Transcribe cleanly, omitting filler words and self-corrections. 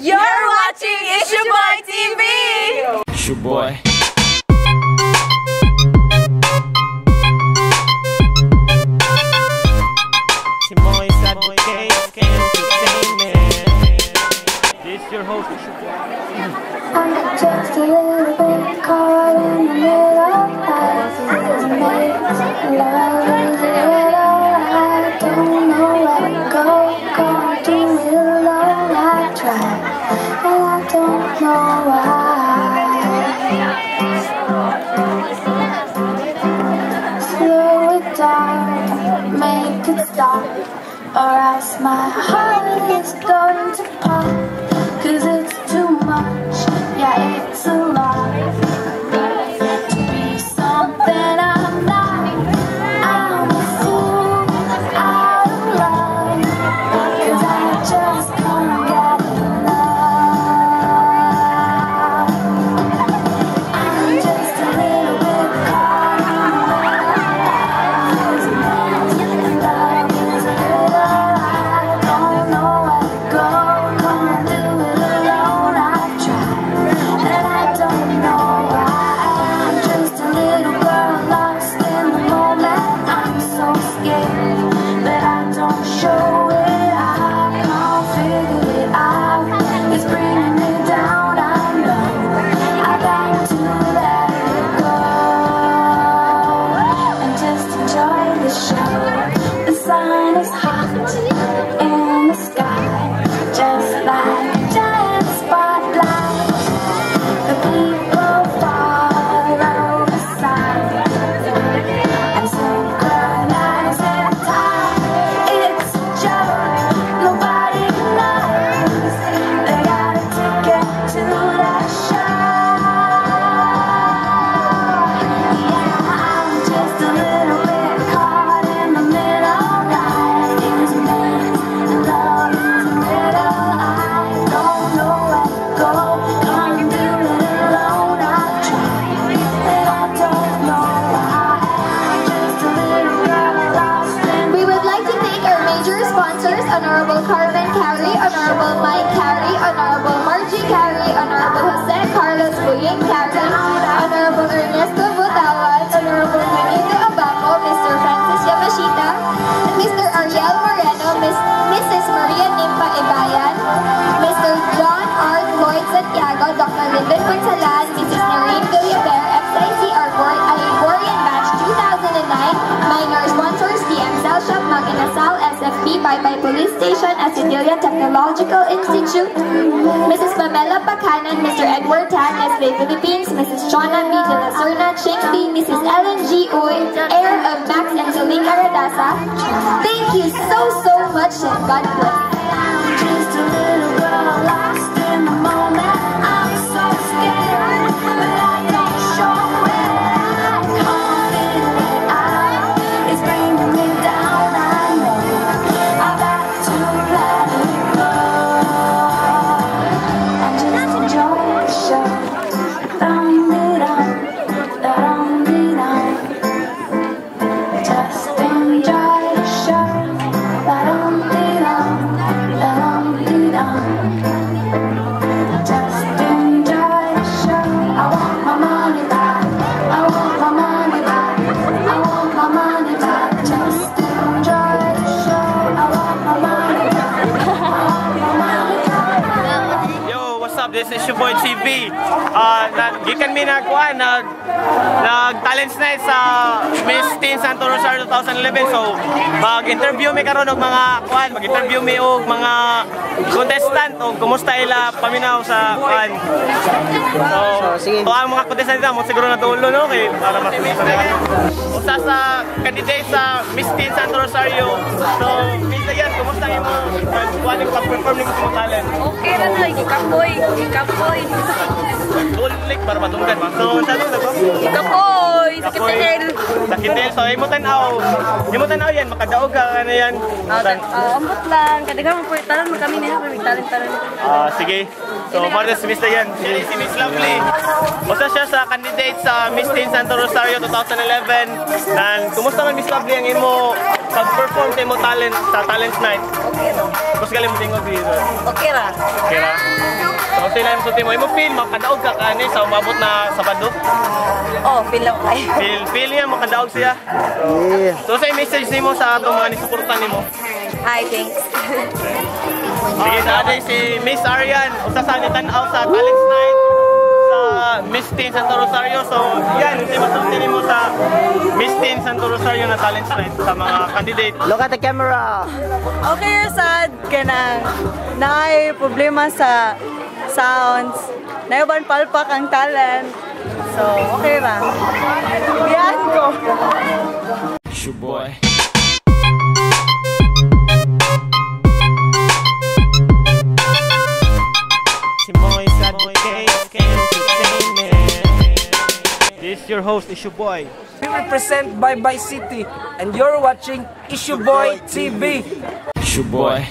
You're watching It's Your Boy TV! It's your boy. Timoy Sadcase Entertainment. This is your host, It's Your Boy. I'm just a little bit caught in the middle. Life is a maze, love is a riddle. I don't know where to go, can't do it alone. I try, and I don't know why. Slow it down, make it stop, or else my heart is going to pop. 'Cause it's too much, yeah, it's a lot to be something I'm not. I'm a fool out of love, 'cause I just can't get enough. I'm just a little bit caught in the middle. Love is a riddle, I don't know where to go, can't do it alone. I try, and I don't know why. I'm just a little girl lost in the moment. I'm so scared that I don't show it. I can't figure it out, it's bringing me down. I know I've got to let it go and just enjoy the show. The sun is hot in the sky, just like a giant spotlight. The people follow the sign and synchronize in time. It's a joke, nobody knows they got a ticket to that show. Yeah, I'm just a little bit caught in the middle. Life is a maze and love is a riddle. I don't know where to go, can't do it alone. I try, and I don't know why. I'm just a little girl lost in. We would like to thank our major sponsors, Honorable Carmen Carey, Honorable Mike Carey, Honorable Margie Carey, Honorable Jose Carlos Buying Carey, Honorable Ernesto Butawan, Honorable Benito Abaco, Mr. Francis Yamashita, Mr. Ariel Moreno, Mrs. Maria Nimpa Ibayan, Mr. John R. Lloyd Santiago, Dr. Lyndon Ponsalan, Mrs. Noreen Villaber, XIC Ivorian Batch 2009, minor sponsors, DM Cell Shop, Maginasal, SFB, Bye Police Station, Acidilia Technological Institute, Mrs. Pamela Pacanan, Mr. Edward Tan, Nestle Philippines, Mrs. Chona B. De La Serna, Ching B, Mrs. Ellen G. Uy, heir of Max and Zulinga Radasa. Thank you so much and God bless. I'm just a little girl lost in the moment. I'm so scared, but I don't show it. I can't figure it out, it's bringing me down. I know I've got to let it go and just enjoy the show. Dum-dee-dum, da-dum-dee-dum. Just enjoy the show. Da-dum-dee-dum, da-dum-dee-dum. Just enjoy the show. I want my money back, I want my money back, I want my money back. Just enjoy the show. I want my money back, I want my money back. Yo, what's up? This is your boy TV. Gikan mi nag-talents night sa Miss Teen Santo Rosario 2011. So, mag-interview mi karon og mga mag-interview mi og mga contestant og kumusta ila paminaw sa kuan. So, ang mga contestant dito mo siguro natulo no kay para usa sa candidate sa Miss Teen Santo Rosario. So, Miss yan, kumusta imo kuan yung pag-perform nimo sa talent? Okay na na, ikapoy. Ulik para matunggan ba? So, sa ano ba? Ikapoy! Sakitin! Sakitin. So, imo tanaw yan, makadaog ka ano yan. Ambot lang. Kadagang po, talan mo kami na kami talent. Sige. So, para si Miss Dayan, si Miss Lovely. Usa siya sa candidate sa Miss Teen Santo Rosario 2011. And kumusta man Miss Lovely ang imo pag-perform sa imo talent sa Talents Night? Okay no. Tapos galing mo tingog dito. Okay ra. Okay ra? sulti na yung sulti mo. Imo feel, makadaog ka kani sa umabot na Sabado. Oh, feel lang kayo. Feel yan, makadaog siya. Yeah. So sa message nimo sa atong mga nisuportan nimo. Hi, thanks. Sige, sa atin si Miss Arian, usa sa nitanaw sa Talents Night sa Miss Teen Santo Rosario. So, yan, si masulti nimo sa Miss Teen Santo Rosario na Talents Night sa mga candidate. Look at the camera. Okay, sad ka nang naay problema sa sounds. Naiban palpak ang talent. So, okay ra. Biyahan ko. Boy. This is your host, Issue Boy. We represent Bye Bye City and you're watching Issue Boy TV. Issue Boy.